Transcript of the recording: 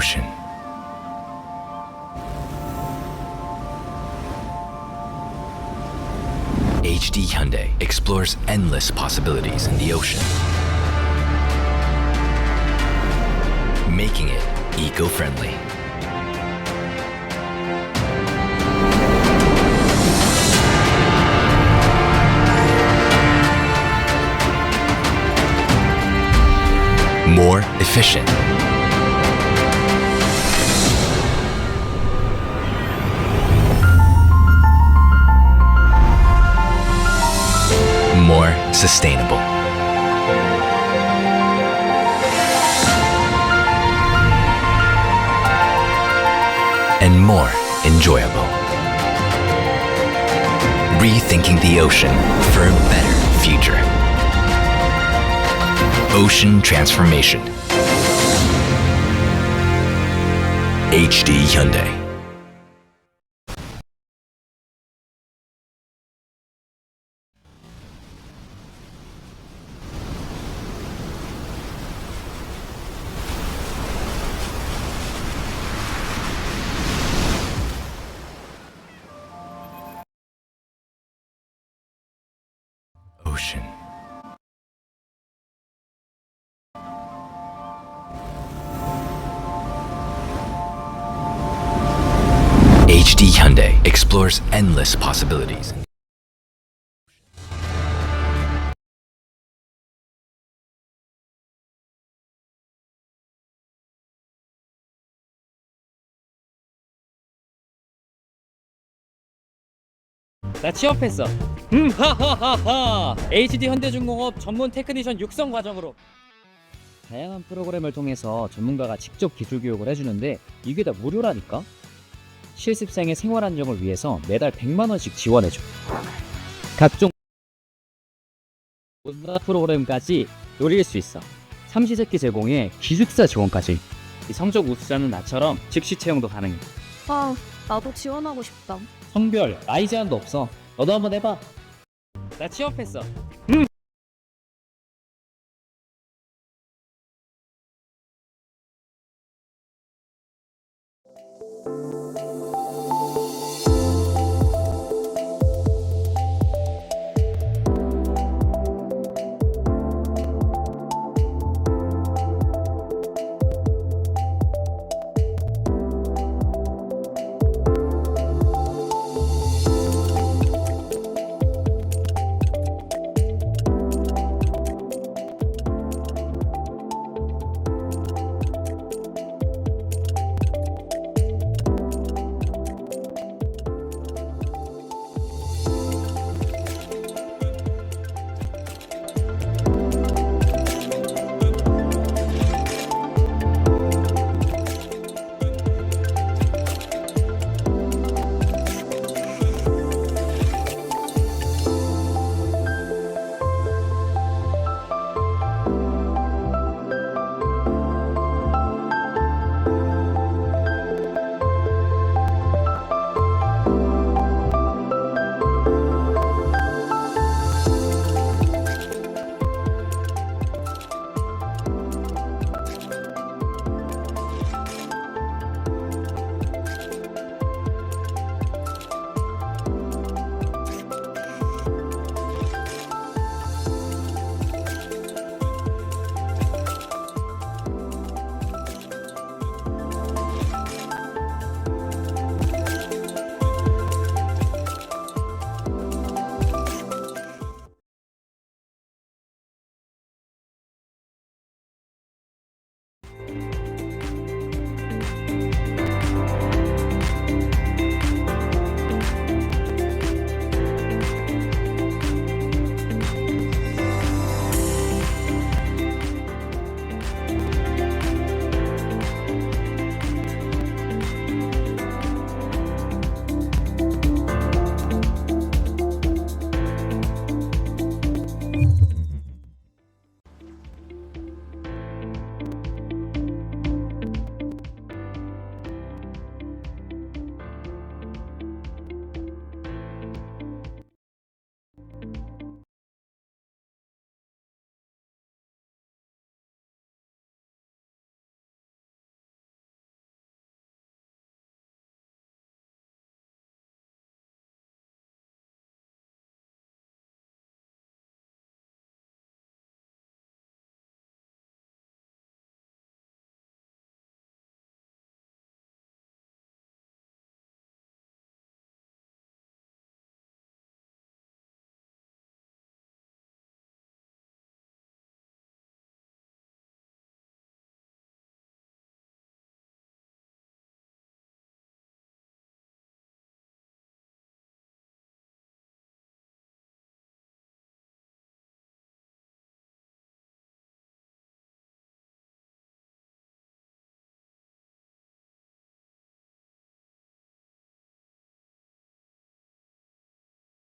Ocean. Hyundai explores endless possibilities in the ocean, making it eco-friendly. More efficient. More sustainable. And more enjoyable. Rethinking the ocean for a better future. Ocean transformation. Hyundai. Ocean. Hyundai explores endless possibilities. 나 취업했어. 하하하하. Hd현대중공업 전문 테크니션 육성 과정으로. 다양한 프로그램을 통해서 전문가가 직접 기술 교육을 해주는데 이게 다 무료라니까? 실습생의 생활 안정을 위해서 매달 100만 원씩 지원해줘. 각종 문화 프로그램까지 노릴 수 있어. 삼시세끼 제공에 기숙사 지원까지. 이 성적 우수자는 나처럼 즉시 채용도 가능해. 아, 나도 지원하고 싶다. 성별, 나이 제한도 없어. 너도 한번 해봐. 나 취업했어.